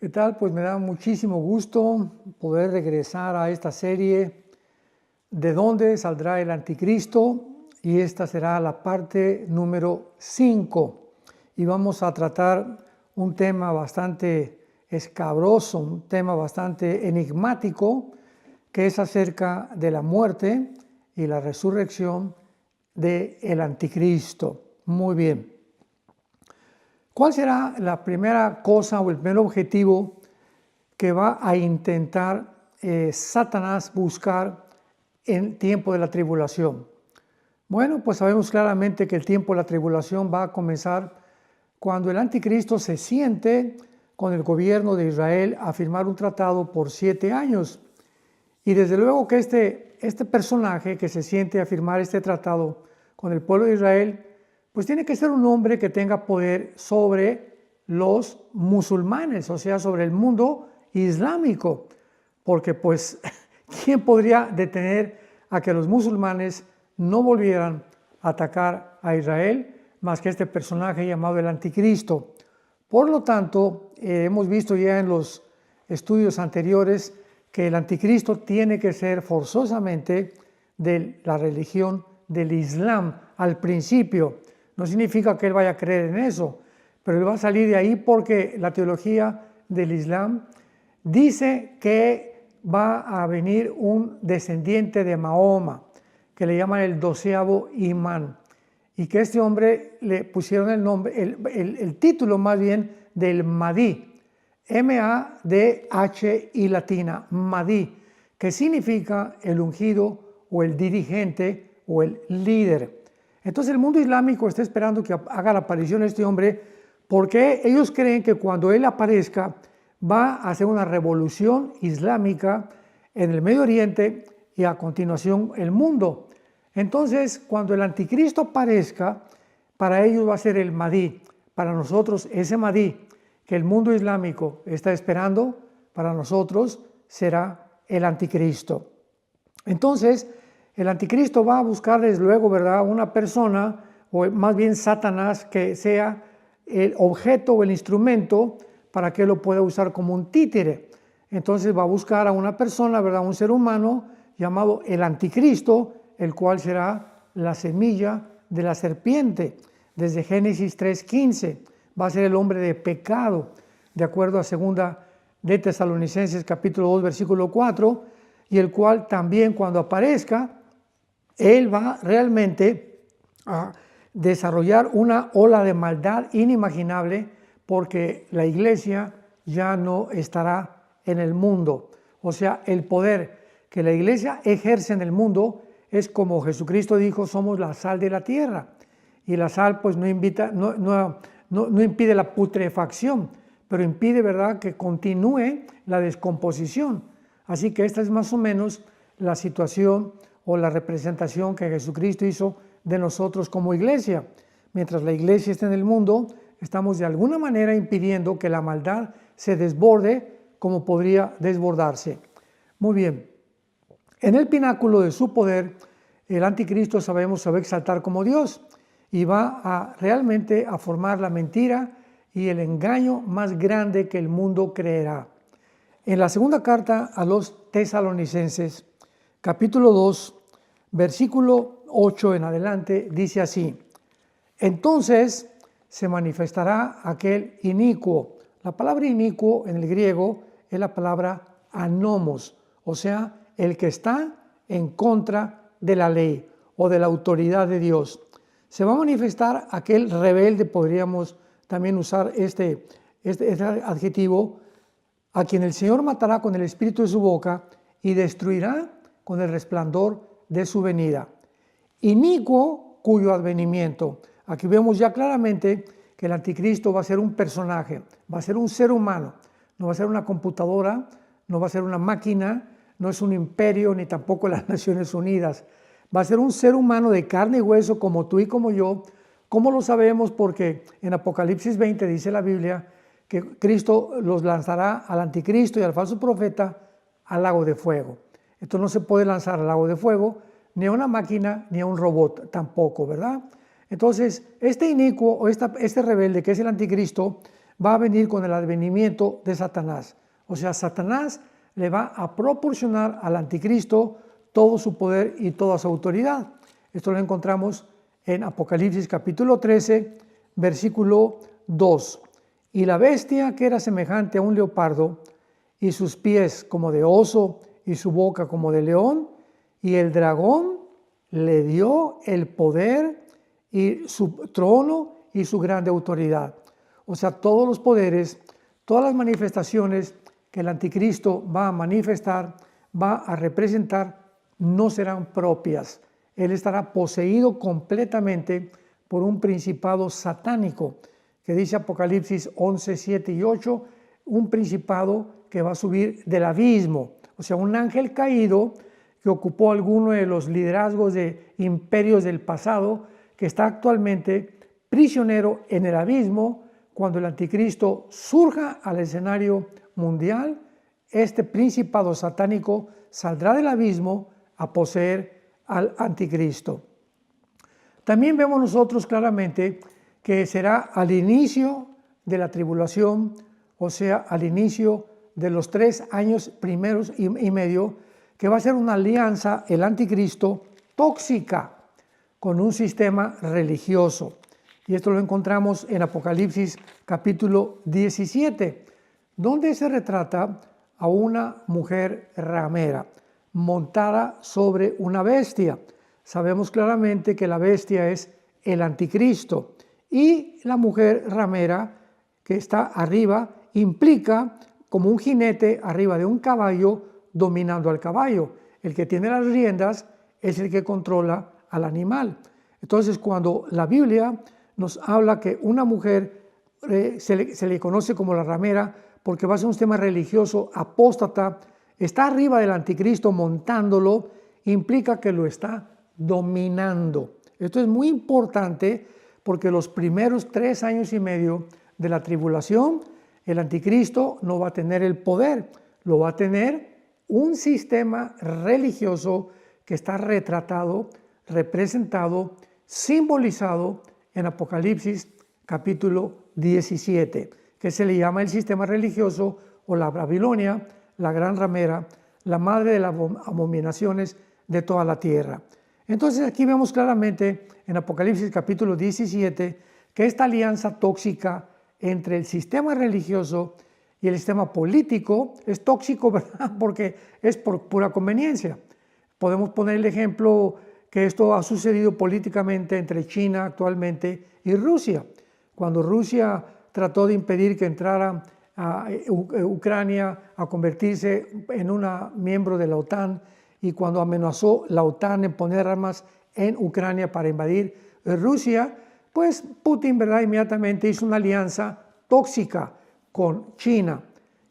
¿Qué tal? Pues me da muchísimo gusto poder regresar a esta serie ¿De dónde saldrá el anticristo? Y esta será la parte número 5. Y vamos a tratar un tema bastante escabroso, un tema bastante enigmático, que es acerca de la muerte y la resurrección del anticristo. Muy bien. ¿Cuál será la primera cosa o el primer objetivo que va a intentar Satanás buscar en tiempo de la tribulación? Bueno, pues sabemos claramente que el tiempo de la tribulación va a comenzar cuando el anticristo se siente con el gobierno de Israel a firmar un tratado por 7 años. Y desde luego que este personaje que se siente a firmar este tratado con el pueblo de Israel, pues tiene que ser un hombre que tenga poder sobre los musulmanes, o sea, sobre el mundo islámico, porque pues, ¿quién podría detener a que los musulmanes no volvieran a atacar a Israel más que este personaje llamado el anticristo? Por lo tanto, hemos visto ya en los estudios anteriores que el anticristo tiene que ser forzosamente de la religión del Islam al principio. No significa que él vaya a creer en eso, pero él va a salir de ahí porque la teología del Islam dice que va a venir un descendiente de Mahoma, que le llaman el 12º imán, y que este hombre le pusieron el nombre, el título más bien del Mahdi, M-A-D-H-I latina, Mahdi, que significa el ungido o el dirigente o el líder. Entonces el mundo islámico está esperando que haga la aparición este hombre porque ellos creen que cuando él aparezca va a hacer una revolución islámica en el Medio Oriente y a continuación el mundo. Entonces cuando el anticristo aparezca, para ellos va a ser el Mahdi. Para nosotros ese Mahdi que el mundo islámico está esperando, para nosotros será el anticristo. Entonces, el anticristo va a buscar desde luego, ¿verdad?, una persona, o más bien Satanás, que sea el objeto o el instrumento para que lo pueda usar como un títere. Entonces va a buscar a una persona, ¿verdad?, un ser humano llamado el anticristo, el cual será la semilla de la serpiente. Desde Génesis 3:15 va a ser el hombre de pecado, de acuerdo a 2 de Tesalonicenses capítulo 2 versículo 4, y el cual también cuando aparezca, él va realmente a desarrollar una ola de maldad inimaginable porque la iglesia ya no estará en el mundo. O sea, el poder que la iglesia ejerce en el mundo es como Jesucristo dijo, somos la sal de la tierra. Y la sal pues no impide la putrefacción, pero impide, ¿verdad?, que continúe la descomposición. Así que esta es más o menos la situación o la representación que Jesucristo hizo de nosotros como iglesia. Mientras la iglesia está en el mundo, estamos de alguna manera impidiendo que la maldad se desborde como podría desbordarse. Muy bien, en el pináculo de su poder, el anticristo sabemos se va a exaltar como Dios y va a realmente a formar la mentira y el engaño más grande que el mundo creerá. En la segunda carta a los Tesalonicenses, capítulo 2, versículo 8 en adelante, dice así: entonces se manifestará aquel inicuo. La palabra inicuo en el griego es la palabra anomos, o sea, el que está en contra de la ley o de la autoridad de Dios. Se va a manifestar aquel rebelde, podríamos también usar este adjetivo, a quien el Señor matará con el espíritu de su boca y destruirá con el resplandor de su venida. Inicuo cuyo advenimiento. Aquí vemos ya claramente que el anticristo va a ser un personaje, va a ser un ser humano, no va a ser una computadora, no va a ser una máquina, no es un imperio ni tampoco las Naciones Unidas. Va a ser un ser humano de carne y hueso como tú y como yo. ¿Cómo lo sabemos? Porque en Apocalipsis 20 dice la Biblia que Cristo los lanzará al anticristo y al falso profeta al lago de fuego. Esto no se puede lanzar al lago de fuego, ni a una máquina, ni a un robot tampoco, ¿verdad? Entonces, este inicuo o este rebelde que es el anticristo va a venir con el advenimiento de Satanás. O sea, Satanás le va a proporcionar al anticristo todo su poder y toda su autoridad. Esto lo encontramos en Apocalipsis capítulo 13, versículo 2. Y la bestia, que era semejante a un leopardo, y sus pies como de oso, y su boca como de león, y el dragón le dio el poder y su trono y su grande autoridad. O sea, todos los poderes, todas las manifestaciones que el anticristo va a manifestar, va a representar, no serán propias. Él estará poseído completamente por un principado satánico, que dice Apocalipsis 11, 7 y 8, un principado que va a subir del abismo, o sea, un ángel caído que ocupó alguno de los liderazgos de imperios del pasado, que está actualmente prisionero en el abismo. Cuando el anticristo surja al escenario mundial, este principado satánico saldrá del abismo a poseer al anticristo. También vemos nosotros claramente que será al inicio de la tribulación, o sea, al inicio de los 3 años primeros y medio, que va a ser una alianza, el anticristo, tóxica, con un sistema religioso. Y esto lo encontramos en Apocalipsis capítulo 17, donde se retrata a una mujer ramera montada sobre una bestia. Sabemos claramente que la bestia es el anticristo y la mujer ramera que está arriba implica como un jinete arriba de un caballo dominando al caballo. El que tiene las riendas es el que controla al animal. Entonces, cuando la Biblia nos habla que una mujer se le conoce como la ramera porque va a ser un sistema religioso apóstata, está arriba del anticristo montándolo, implica que lo está dominando. Esto es muy importante porque los primeros 3 años y medio de la tribulación, el anticristo no va a tener el poder, lo va a tener un sistema religioso que está retratado, representado, simbolizado en Apocalipsis capítulo 17, que se le llama el sistema religioso o la Babilonia, la gran ramera, la madre de las abominaciones de toda la tierra. Entonces aquí vemos claramente en Apocalipsis capítulo 17 que esta alianza tóxica entre el sistema religioso y el sistema político es tóxico, ¿verdad? Porque es por pura conveniencia. Podemos poner el ejemplo que esto ha sucedido políticamente entre China actualmente y Rusia. Cuando Rusia trató de impedir que entrara a Ucrania a convertirse en una miembro de la OTAN, y cuando amenazó la OTAN en poner armas en Ucrania para invadir Rusia, pues Putin, ¿verdad?, inmediatamente hizo una alianza tóxica con China.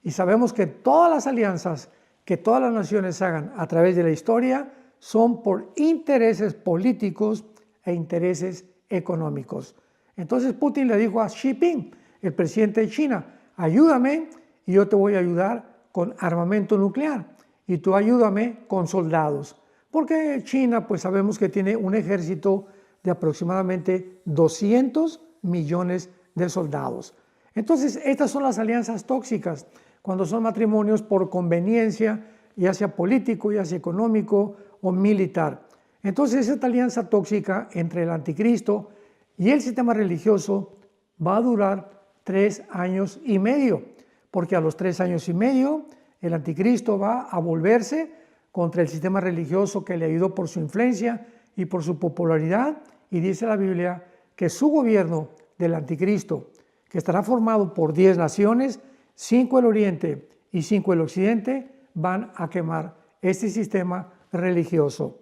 Y sabemos que todas las alianzas que todas las naciones hagan a través de la historia son por intereses políticos e intereses económicos. Entonces Putin le dijo a Xi Jinping, el presidente de China, ayúdame y yo te voy a ayudar con armamento nuclear y tú ayúdame con soldados. Porque China, pues sabemos que tiene un ejército de aproximadamente 200 millones de soldados. Entonces, estas son las alianzas tóxicas, cuando son matrimonios por conveniencia, ya sea político, ya sea económico o militar. Entonces, esta alianza tóxica entre el anticristo y el sistema religioso va a durar 3 años y medio, porque a los 3 años y medio el anticristo va a volverse contra el sistema religioso que le ayudó por su influencia y por su popularidad, y dice la Biblia que su gobierno del anticristo, que estará formado por 10 naciones, 5 el oriente y 5 el occidente, van a quemar este sistema religioso.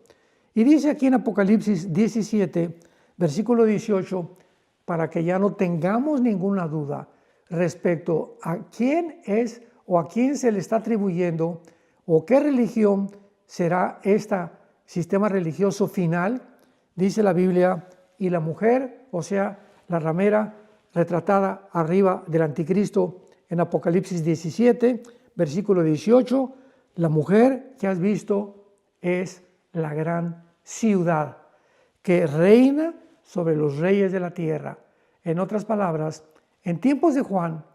Y dice aquí en Apocalipsis 17, versículo 18, para que ya no tengamos ninguna duda respecto a quién es o a quién se le está atribuyendo o qué religión será este sistema religioso final, dice la Biblia, y la mujer, o sea, la ramera retratada arriba del anticristo en Apocalipsis 17, versículo 18, la mujer que has visto es la gran ciudad que reina sobre los reyes de la tierra. En otras palabras, en tiempos de Juan,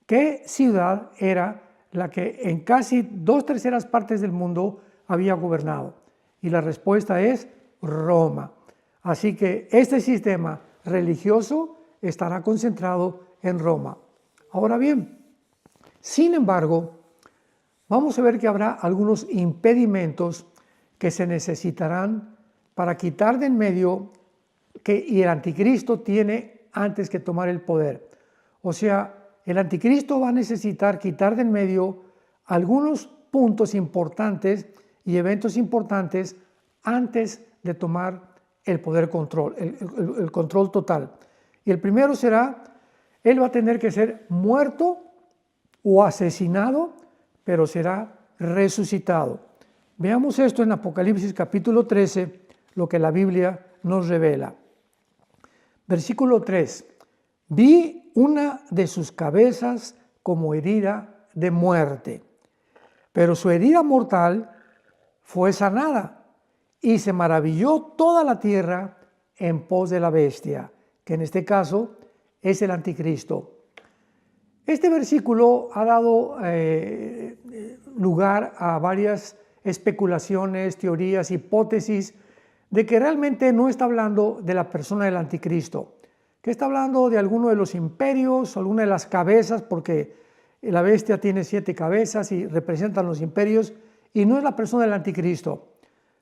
¿Qué ciudad era la que en casi 2/3 partes del mundo había gobernado? Y la respuesta es Roma. Así que este sistema religioso estará concentrado en Roma. Ahora bien, sin embargo, vamos a ver que habrá algunos impedimentos que se necesitarán para quitar de en medio y el anticristo tiene antes que tomar el poder. O sea, el anticristo va a necesitar quitar de en medio algunos puntos importantes y eventos importantes antes de tomar el poder control, el control total. Y el primero será, él va a tener que ser muerto o asesinado, pero será resucitado. Veamos esto en Apocalipsis capítulo 13, lo que la Biblia nos revela. Versículo 3. Vi una de sus cabezas como herida de muerte, pero su herida mortal fue sanada, y se maravilló toda la tierra en pos de la bestia, que en este caso es el anticristo. Este versículo ha dado lugar a varias especulaciones, teorías, hipótesis de que realmente no está hablando de la persona del anticristo, que está hablando de alguno de los imperios, alguna de las cabezas, porque la bestia tiene 7 cabezas y representan los imperios, y no es la persona del anticristo.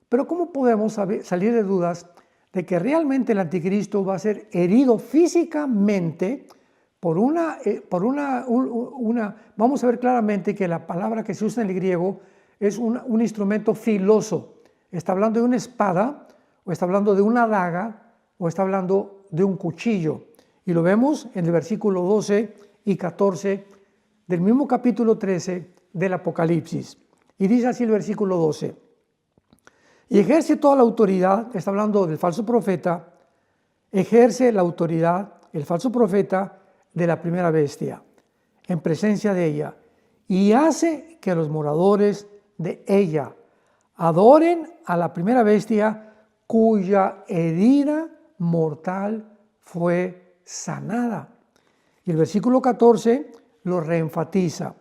Pero ¿cómo podemos salir de dudas de que realmente el anticristo va a ser herido físicamente por vamos a ver claramente que la palabra que se usa en el griego es un instrumento filoso. Está hablando de una espada, o está hablando de una daga, o está hablando de un cuchillo. Y lo vemos en el versículo 12 y 14 del mismo capítulo 13 del Apocalipsis. Y dice así el versículo 12. Y ejerce toda la autoridad, está hablando del falso profeta, ejerce la autoridad, el falso profeta, de la primera bestia, en presencia de ella, y hace que los moradores de ella adoren a la primera bestia cuya herida mortal fue sanada. Y el versículo 14 lo reenfatiza,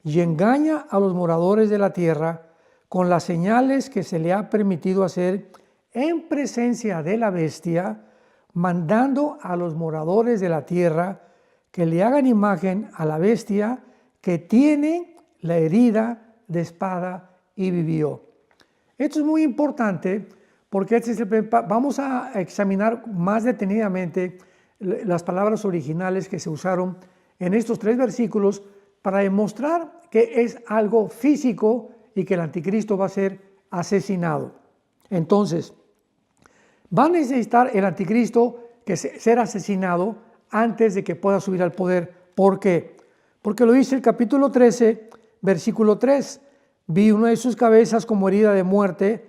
y engaña a los moradores de la tierra con las señales que se le ha permitido hacer en presencia de la bestia, mandando a los moradores de la tierra que le hagan imagen a la bestia que tiene la herida de espada y vivió. Esto es muy importante porque vamos a examinar más detenidamente las palabras originales que se usaron en estos 3 versículos para demostrar que es algo físico y que el anticristo va a ser asesinado. Entonces, va a necesitar el anticristo ser asesinado antes de que pueda subir al poder. ¿Por qué? Porque lo dice el capítulo 13, versículo 3. Vi una de sus cabezas como herida de muerte,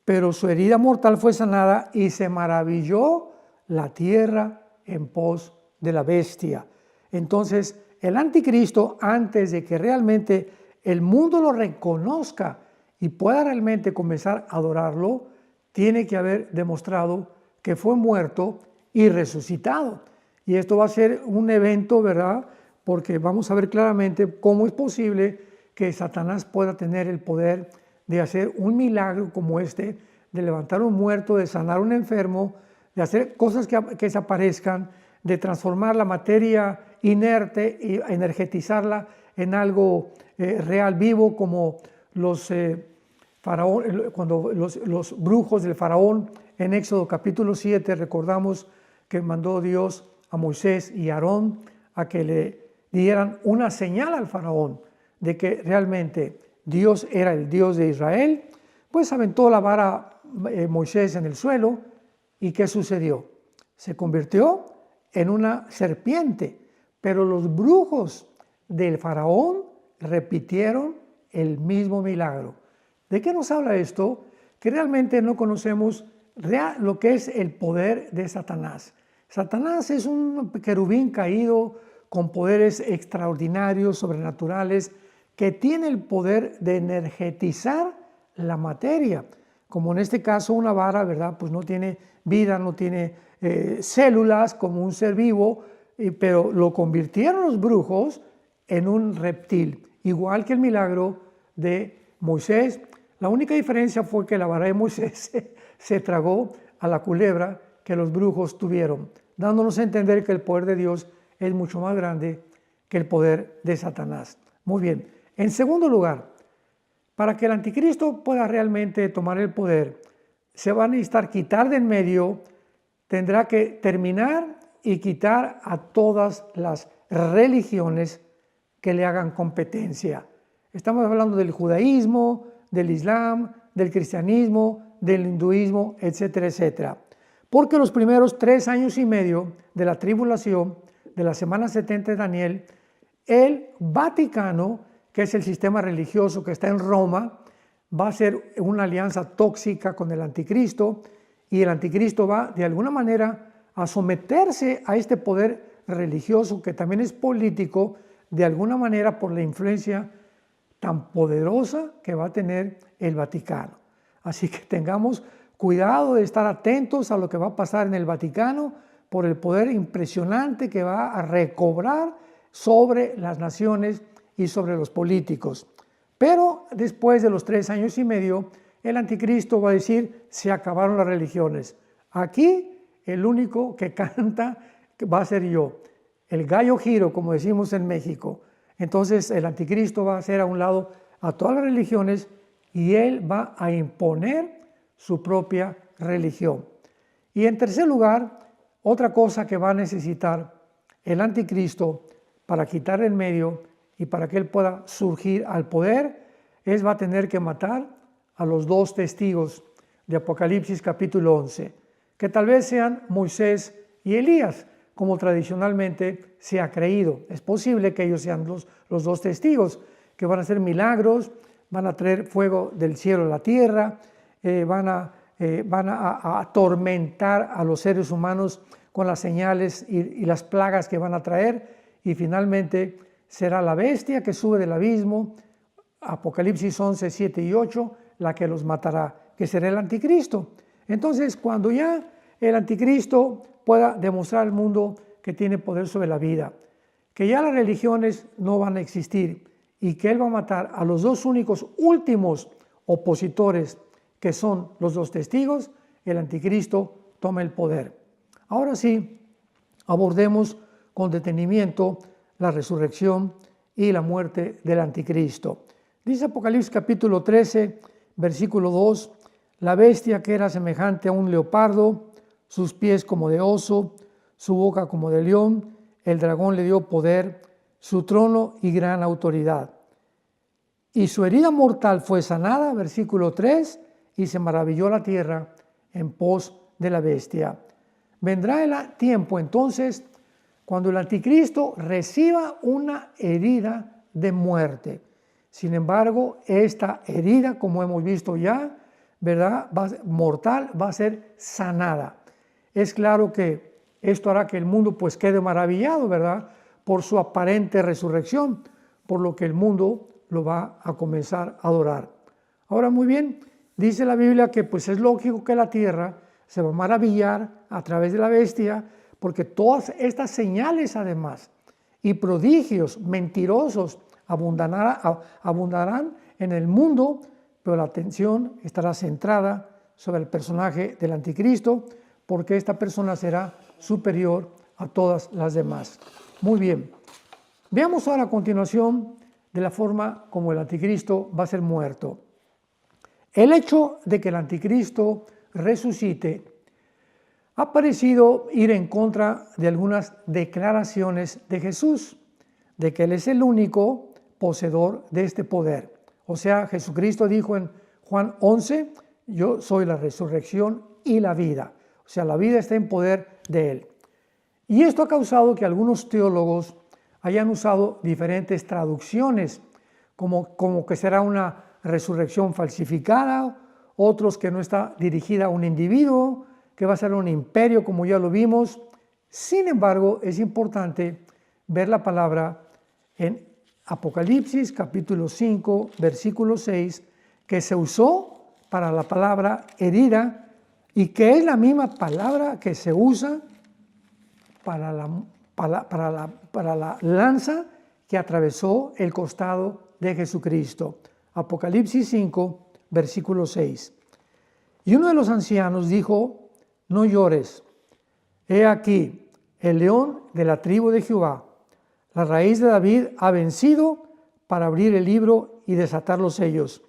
pero su herida mortal fue sanada y se maravilló la tierra en pos de la bestia. Entonces, el anticristo, antes de que realmente el mundo lo reconozca y pueda realmente comenzar a adorarlo, tiene que haber demostrado que fue muerto y resucitado. Y esto va a ser un evento, ¿verdad? Porque vamos a ver claramente cómo es posible que Satanás pueda tener el poder de hacer un milagro como este, de levantar un muerto, de sanar un enfermo, de hacer cosas que desaparezcan, de transformar la materia inerte y energetizarla en algo real, vivo, como cuando los brujos del faraón en Éxodo capítulo 7, recordamos que mandó Dios a Moisés y a Aarón a que le dieran una señal al faraón de que realmente Dios era el Dios de Israel. Pues aventó la vara Moisés en el suelo, y ¿qué sucedió? Se convirtió en una serpiente, pero los brujos del faraón repitieron el mismo milagro. ¿De qué nos habla esto? Que realmente no conocemos lo que es el poder de Satanás. Satanás es un querubín caído con poderes extraordinarios, sobrenaturales, que tiene el poder de energetizar la materia. Como en este caso una vara, ¿verdad? Pues no tiene vida, no tiene células como un ser vivo, pero lo convirtieron los brujos en un reptil, igual que el milagro de Moisés. La única diferencia fue que la vara de Moisés se tragó a la culebra que los brujos tuvieron, dándonos a entender que el poder de Dios es mucho más grande que el poder de Satanás. Muy bien. En segundo lugar, para que el anticristo pueda realmente tomar el poder, se va a necesitar quitar de en medio, tendrá que terminar y quitar a todas las religiones que le hagan competencia. Estamos hablando del judaísmo, del islam, del cristianismo, del hinduismo, etcétera, etcétera. Porque los primeros 3 años y medio de la tribulación, de la semana 70 de Daniel, el Vaticano, que es el sistema religioso que está en Roma, va a ser una alianza tóxica con el anticristo, y el anticristo va de alguna manera a someterse a este poder religioso que también es político, de alguna manera por la influencia tan poderosa que va a tener el Vaticano. Así que tengamos cuidado de estar atentos a lo que va a pasar en el Vaticano por el poder impresionante que va a recobrar sobre las naciones y sobre los políticos. Pero después de los 3 años y medio, el anticristo va a decir, se acabaron las religiones. Aquí el único que canta va a ser yo, el gallo giro, como decimos en México. Entonces el anticristo va a hacer a un lado a todas las religiones y él va a imponer su propia religión. Y en tercer lugar, otra cosa que va a necesitar el anticristo para quitar en medio y para que él pueda surgir al poder, va a tener que matar a los 2 testigos de Apocalipsis capítulo 11, que tal vez sean Moisés y Elías, como tradicionalmente se ha creído. Es posible que ellos sean los 2 testigos, que van a hacer milagros, van a traer fuego del cielo a la tierra, van a atormentar a los seres humanos con las señales y las plagas que van a traer, y finalmente será la bestia que sube del abismo, Apocalipsis 11, 7 y 8, la que los matará, que será el anticristo. Entonces, cuando ya el anticristo pueda demostrar al mundo que tiene poder sobre la vida, que ya las religiones no van a existir y que él va a matar a los 2 únicos últimos opositores, que son los 2 testigos, el anticristo toma el poder. Ahora sí, abordemos con detenimiento la resurrección y la muerte del anticristo. Dice Apocalipsis capítulo 13, versículo 2, la bestia que era semejante a un leopardo, sus pies como de oso, su boca como de león, el dragón le dio poder, su trono y gran autoridad. Y su herida mortal fue sanada, versículo 3, y se maravilló la tierra en pos de la bestia. Vendrá el tiempo entonces cuando el anticristo reciba una herida de muerte. Sin embargo, esta herida, como hemos visto ya, ¿verdad?, mortal, va a ser sanada. Es claro que esto hará que el mundo pues quede maravillado, ¿verdad?, por su aparente resurrección, por lo que el mundo lo va a comenzar a adorar. Ahora, muy bien, dice la Biblia que pues es lógico que la tierra se va a maravillar a través de la bestia, porque todas estas señales además y prodigios mentirosos abundarán en el mundo, pero la atención estará centrada sobre el personaje del anticristo, porque esta persona será superior a todas las demás. Muy bien, veamos ahora a continuación de la forma como el anticristo va a ser muerto. El hecho de que el anticristo resucite ha parecido ir en contra de algunas declaraciones de Jesús, de que Él es el único poseedor de este poder. O sea, Jesucristo dijo en Juan 11, yo soy la resurrección y la vida. O sea, la vida está en poder de Él. Y esto ha causado que algunos teólogos hayan usado diferentes traducciones, como que será una resurrección falsificada, otros que no está dirigida a un individuo, que va a ser un imperio, como ya lo vimos. Sin embargo, es importante ver la palabra en Apocalipsis capítulo 5, versículo 6, que se usó para la palabra herida y que es la misma palabra que se usa para la lanza que atravesó el costado de Jesucristo. Apocalipsis 5, versículo 6. Y uno de los ancianos dijo: no llores. He aquí, el león de la tribu de Jehová, la raíz de David, ha vencido para abrir el libro y desatar los sellos.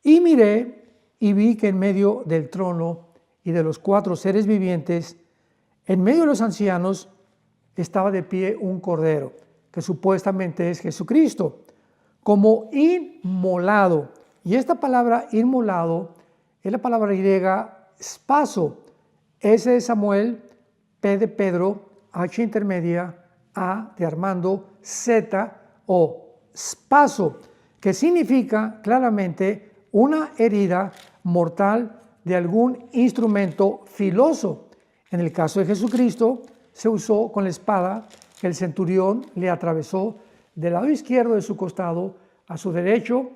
Y miré y vi que en medio del trono y de los 4 seres vivientes, en medio de los ancianos, estaba de pie un cordero, que supuestamente es Jesucristo, como inmolado. Y esta palabra inmolado es la palabra griega spaso. S de Samuel, P de Pedro, H intermedia, A de Armando, Z o spaso, que significa claramente una herida mortal de algún instrumento filoso. En el caso de Jesucristo, se usó con la espada que el centurión le atravesó del lado izquierdo de su costado a su derecho,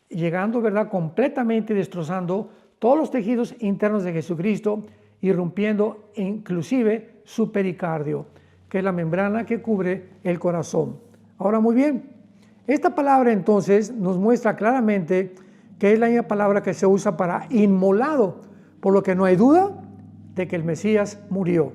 llegando, ¿verdad?, completamente destrozando todos los tejidos internos de Jesucristo, irrumpiendo inclusive su pericardio, que es la membrana que cubre el corazón. Ahora, muy bien, esta palabra entonces nos muestra claramente que es la misma palabra que se usa para inmolado, por lo que no hay duda de que el Mesías murió.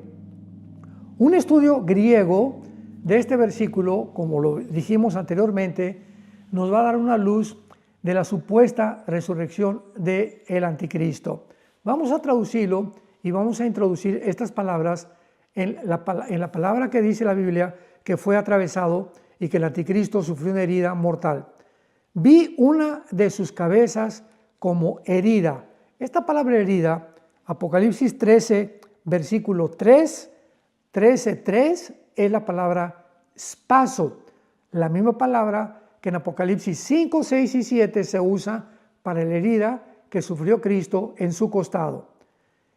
Un estudio griego de este versículo, como lo dijimos anteriormente, nos va a dar una luz de la supuesta resurrección del anticristo. Vamos a traducirlo y vamos a introducir estas palabras en la palabra que dice la Biblia que fue atravesado y que el anticristo sufrió una herida mortal. Vi una de sus cabezas como herida. Esta palabra herida, Apocalipsis 13, versículo 3, 13:3, es la palabra spaso, la misma palabra que en Apocalipsis 5, 6 y 7 se usa para la herida que sufrió Cristo en su costado.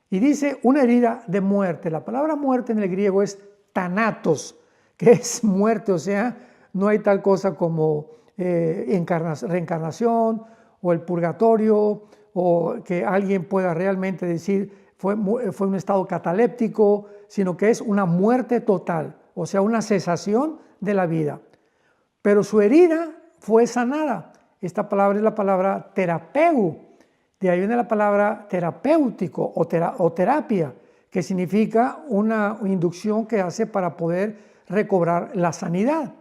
Y dice una herida de muerte. La palabra muerte en el griego es thanatos, que es muerte, o sea, no hay tal cosa como reencarnación o el purgatorio, o que alguien pueda realmente decir fue un estado cataléptico, sino que es una muerte total, o sea, una cesación de la vida. Pero su herida fue sanada. Esta palabra es la palabra terapeu. De ahí viene la palabra terapéutico o terapia, que significa una inducción que hace para poder recobrar la sanidad.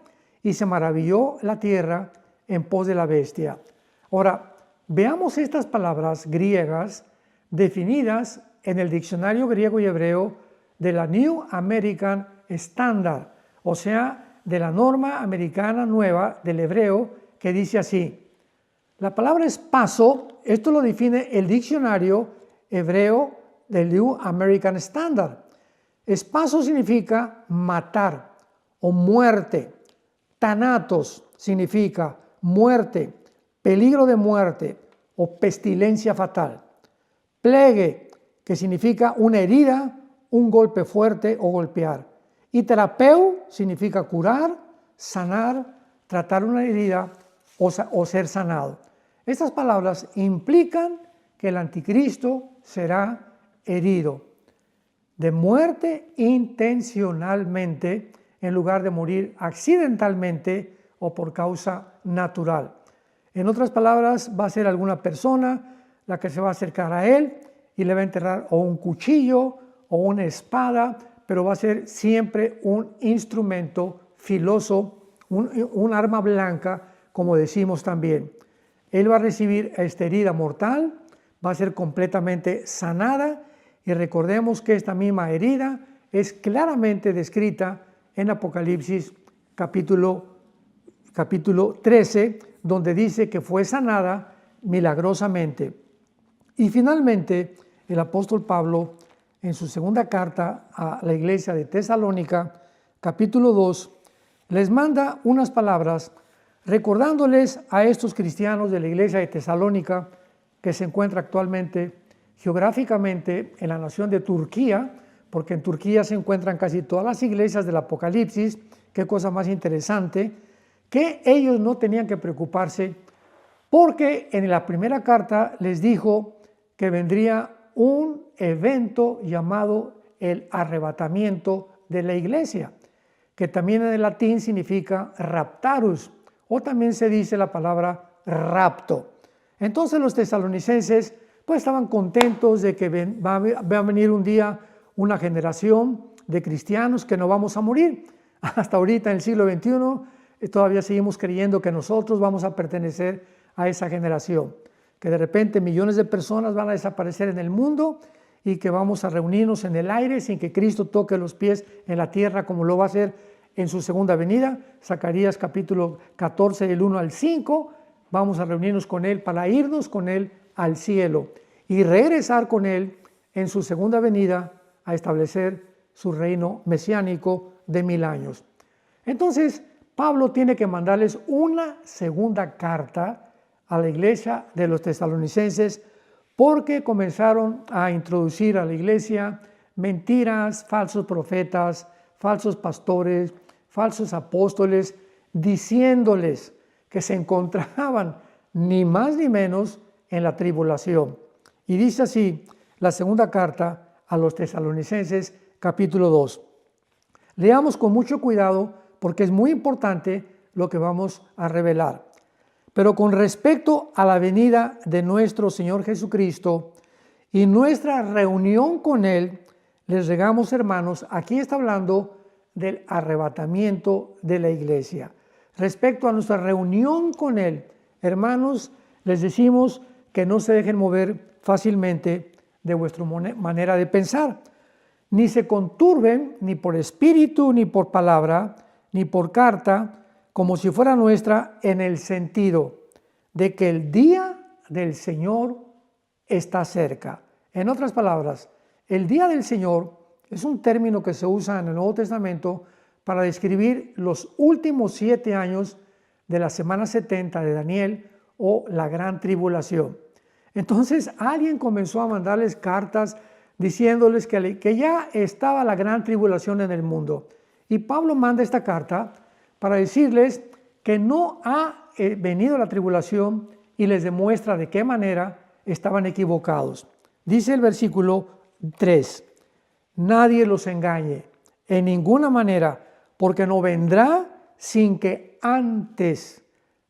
Y se maravilló la tierra en pos de la bestia. Ahora, veamos estas palabras griegas definidas en el diccionario griego y hebreo de la New American Standard, o sea, de la norma americana nueva del hebreo, que dice así. La palabra espaso, esto lo define el diccionario hebreo del New American Standard. Espaso significa matar o muerte. Thanatos significa muerte, peligro de muerte o pestilencia fatal. Plegue, que significa una herida, un golpe fuerte o golpear. Y terapeu significa curar, sanar, tratar una herida o ser sanado. Estas palabras implican que el anticristo será herido de muerte intencionalmente en lugar de morir accidentalmente o por causa natural. En otras palabras, va a ser alguna persona la que se va a acercar a él y le va a enterrar o un cuchillo o una espada, pero va a ser siempre un instrumento filoso, un arma blanca, como decimos también. Él va a recibir esta herida mortal, va a ser completamente sanada, y recordemos que esta misma herida es claramente descrita en Apocalipsis capítulo 13, donde dice que fue sanada milagrosamente. Y finalmente, el apóstol Pablo, en su segunda carta a la iglesia de Tesalónica, capítulo 2, les manda unas palabras recordándoles a estos cristianos de la iglesia de Tesalónica, que se encuentra actualmente geográficamente en la nación de Turquía, porque en Turquía se encuentran casi todas las iglesias del Apocalipsis. Qué cosa más interesante, que ellos no tenían que preocuparse, porque en la primera carta les dijo que vendría un evento llamado el arrebatamiento de la iglesia, que también en el latín significa raptarus, o también se dice la palabra rapto. Entonces los tesalonicenses pues estaban contentos de que va a venir un día una generación de cristianos que no vamos a morir. Hasta ahorita en el siglo XXI todavía seguimos creyendo que nosotros vamos a pertenecer a esa generación, que de repente millones de personas van a desaparecer en el mundo y que vamos a reunirnos en el aire sin que Cristo toque los pies en la tierra como lo va a hacer en su segunda venida. Zacarías capítulo 14 del 1 al 5, vamos a reunirnos con Él para irnos con Él al cielo y regresar con Él en su segunda venida a establecer su reino mesiánico de 1000 años. Entonces, Pablo tiene que mandarles una segunda carta a la iglesia de los tesalonicenses porque comenzaron a introducir a la iglesia mentiras, falsos profetas, falsos pastores, falsos apóstoles, diciéndoles que se encontraban ni más ni menos en la tribulación. Y dice así la segunda carta a los tesalonicenses, capítulo 2. Leamos con mucho cuidado porque es muy importante lo que vamos a revelar. Pero con respecto a la venida de nuestro Señor Jesucristo y nuestra reunión con Él, les rogamos, hermanos, aquí está hablando del arrebatamiento de la iglesia. Respecto a nuestra reunión con Él, hermanos, les decimos que no se dejen mover fácilmente de vuestra manera de pensar, ni se conturben ni por espíritu, ni por palabra, ni por carta, como si fuera nuestra, en el sentido de que el día del Señor está cerca. En otras palabras, el día del Señor es un término que se usa en el Nuevo Testamento para describir los últimos 7 años de la semana 70 de Daniel o la gran tribulación. Entonces alguien comenzó a mandarles cartas diciéndoles que ya estaba la gran tribulación en el mundo. Y Pablo manda esta carta para decirles que no ha venido la tribulación y les demuestra de qué manera estaban equivocados. Dice el versículo 3, nadie los engañe en ninguna manera, porque no vendrá sin que antes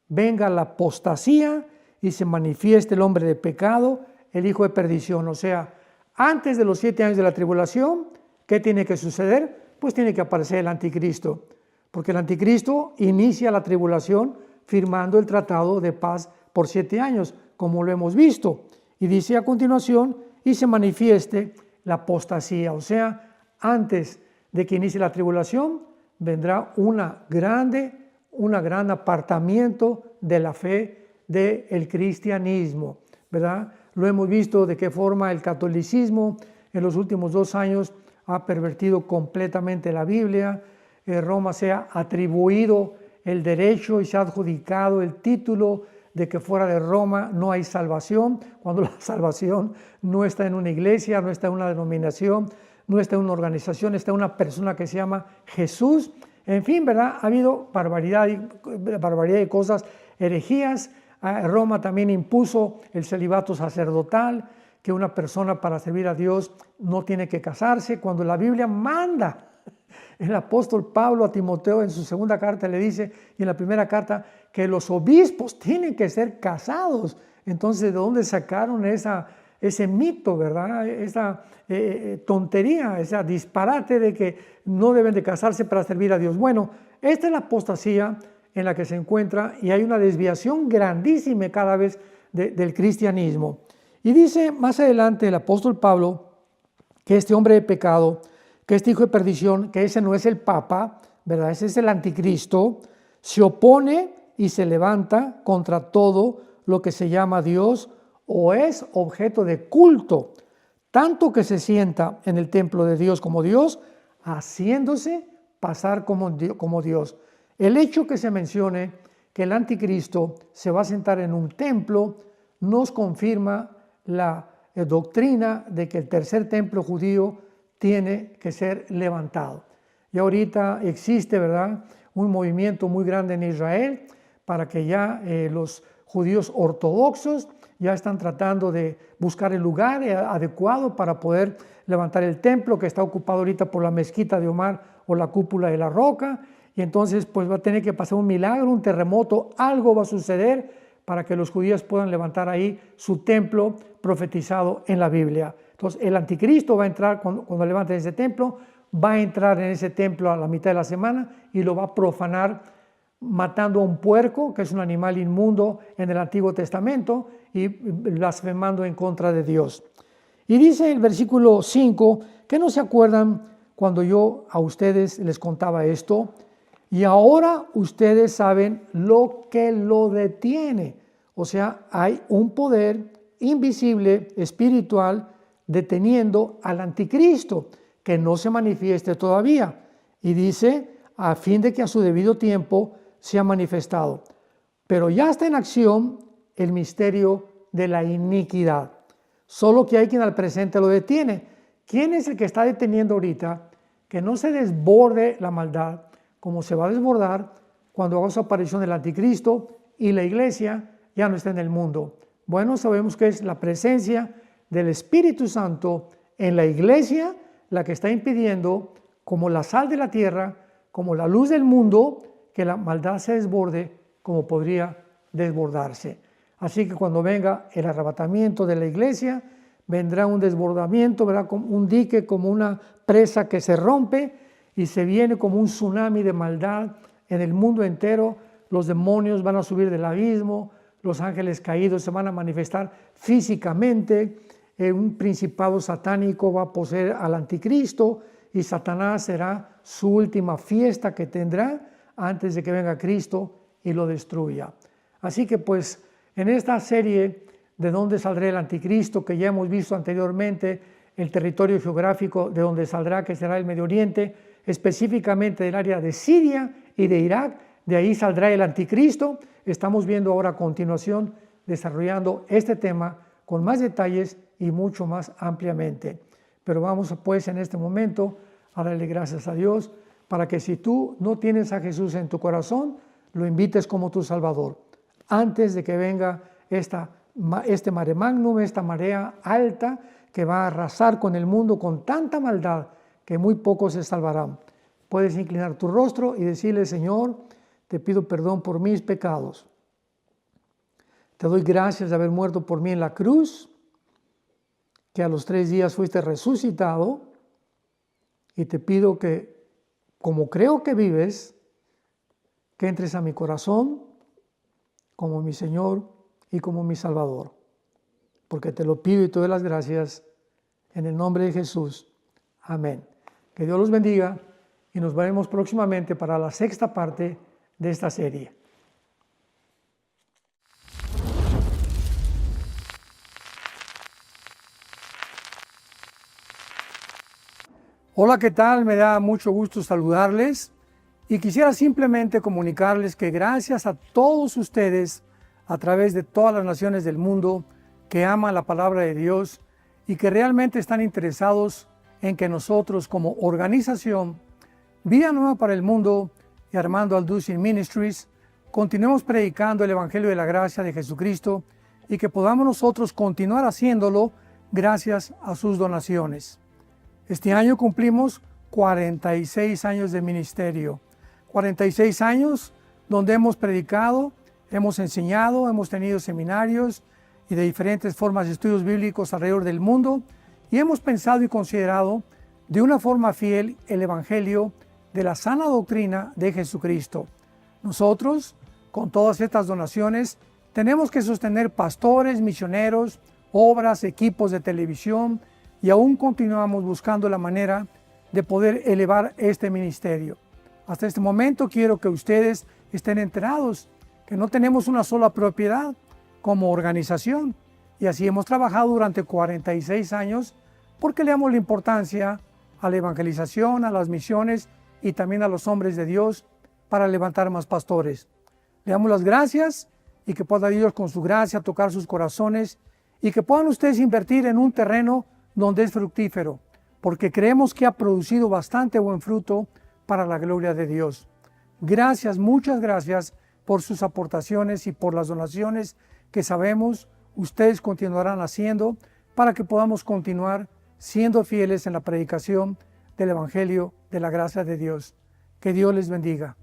venga la apostasía y se manifieste el hombre de pecado, el hijo de perdición. O sea, antes de los 7 años de la tribulación, ¿qué tiene que suceder? Pues tiene que aparecer el anticristo, porque el anticristo inicia la tribulación firmando el tratado de paz por 7 años, como lo hemos visto. Y dice a continuación, y se manifieste la apostasía, o sea, antes de que inicie la tribulación, vendrá un gran apartamiento de la fe del cristianismo, ¿verdad? Lo hemos visto de qué forma el catolicismo en los últimos 2 años ha pervertido completamente la Biblia. Roma se ha atribuido el derecho y se ha adjudicado el título de que fuera de Roma no hay salvación, cuando la salvación no está en una iglesia, no está en una denominación, no está en una organización, está en una persona que se llama Jesús. En fin, ¿verdad? Ha habido barbaridad de cosas, herejías. Roma también impuso el celibato sacerdotal, que una persona para servir a Dios no tiene que casarse, cuando la Biblia manda. El apóstol Pablo a Timoteo en su segunda carta le dice, y en la primera carta, que los obispos tienen que ser casados. Entonces, ¿de dónde sacaron ese mito, verdad? Esa tontería, ese disparate de que no deben de casarse para servir a Dios. Bueno, esta es la apostasía en la que se encuentra y hay una desviación grandísima cada vez del cristianismo. Y dice más adelante el apóstol Pablo que este hombre de pecado, que este hijo de perdición, que ese no es el Papa, ¿verdad? Ese es el anticristo, se opone y se levanta contra todo lo que se llama Dios o es objeto de culto, tanto que se sienta en el templo de Dios como Dios, haciéndose pasar como Dios. El hecho que se mencione que el anticristo se va a sentar en un templo nos confirma la doctrina de que el tercer templo judío tiene que ser levantado. Y ahorita existe, ¿verdad?, un movimiento muy grande en Israel para que ya los judíos ortodoxos ya están tratando de buscar el lugar adecuado para poder levantar el templo que está ocupado ahorita por la mezquita de Omar o la cúpula de la roca, y entonces pues va a tener que pasar un milagro, un terremoto, algo va a suceder para que los judíos puedan levantar ahí su templo profetizado en la Biblia. Entonces el anticristo va a entrar cuando levanten ese templo, va a entrar en ese templo a la mitad de la semana y lo va a profanar matando a un puerco, que es un animal inmundo en el Antiguo Testamento, y blasfemando en contra de Dios. Y dice el versículo 5, que no se acuerdan cuando yo a ustedes les contaba esto, y ahora ustedes saben lo que lo detiene. O sea, hay un poder invisible, espiritual, deteniendo al anticristo, que no se manifieste todavía. Y dice, a fin de que a su debido tiempo se ha manifestado. Pero ya está en acción el misterio de la iniquidad. Solo que hay quien al presente lo detiene. ¿Quién es el que está deteniendo ahorita que no se desborde la maldad, como se va a desbordar cuando haga su aparición el anticristo y la iglesia ya no está en el mundo? Bueno, sabemos que es la presencia del Espíritu Santo en la iglesia la que está impidiendo, como la sal de la tierra, como la luz del mundo, que la maldad se desborde como podría desbordarse. Así que cuando venga el arrebatamiento de la iglesia, vendrá un desbordamiento, verá como un dique, como una presa que se rompe y se viene como un tsunami de maldad en el mundo entero. Los demonios van a subir del abismo, los ángeles caídos se van a manifestar físicamente, un principado satánico va a poseer al anticristo y Satanás será su última fiesta que tendrá antes de que venga Cristo y lo destruya. Así que pues en esta serie de dónde saldrá el anticristo, que ya hemos visto anteriormente, el territorio geográfico de donde saldrá, que será el Medio Oriente, específicamente del área de Siria y de Irak, de ahí saldrá el anticristo. Estamos viendo ahora a continuación, desarrollando este tema con más detalles y mucho más ampliamente. Pero vamos pues en este momento a darle gracias a Dios para que si tú no tienes a Jesús en tu corazón, lo invites como tu Salvador. Antes de que venga este mare magnum, esta marea alta que va a arrasar con el mundo con tanta maldad que muy pocos se salvarán. Puedes inclinar tu rostro y decirle: Señor, te pido perdón por mis pecados. Te doy gracias de haber muerto por mí en la cruz, que a los 3 días fuiste resucitado, y te pido que, como creo que vives, que entres a mi corazón como mi Señor y como mi Salvador. Porque te lo pido y te doy las gracias en el nombre de Jesús. Amén. Que Dios los bendiga y nos veremos próximamente para la 6ª parte de esta serie. Hola, ¿qué tal? Me da mucho gusto saludarles y quisiera simplemente comunicarles que gracias a todos ustedes a través de todas las naciones del mundo que aman la palabra de Dios y que realmente están interesados en que nosotros como organización Vida Nueva para el Mundo y Armando Alducin Ministries continuemos predicando el Evangelio de la Gracia de Jesucristo y que podamos nosotros continuar haciéndolo gracias a sus donaciones. Este año cumplimos 46 años de ministerio, 46 años donde hemos predicado, hemos enseñado, hemos tenido seminarios y de diferentes formas de estudios bíblicos alrededor del mundo y hemos pensado y considerado de una forma fiel el Evangelio de la sana doctrina de Jesucristo. Nosotros, con todas estas donaciones, tenemos que sostener pastores, misioneros, obras, equipos de televisión y aún continuamos buscando la manera de poder elevar este ministerio. Hasta este momento quiero que ustedes estén enterados que no tenemos una sola propiedad como organización y así hemos trabajado durante 46 años porque le damos la importancia a la evangelización, a las misiones y también a los hombres de Dios para levantar más pastores. Le damos las gracias y que pueda Dios con su gracia tocar sus corazones y que puedan ustedes invertir en un terreno donde es fructífero, porque creemos que ha producido bastante buen fruto para la gloria de Dios. Gracias, muchas gracias por sus aportaciones y por las donaciones que sabemos ustedes continuarán haciendo para que podamos continuar siendo fieles en la predicación del Evangelio de la gracia de Dios. Que Dios les bendiga.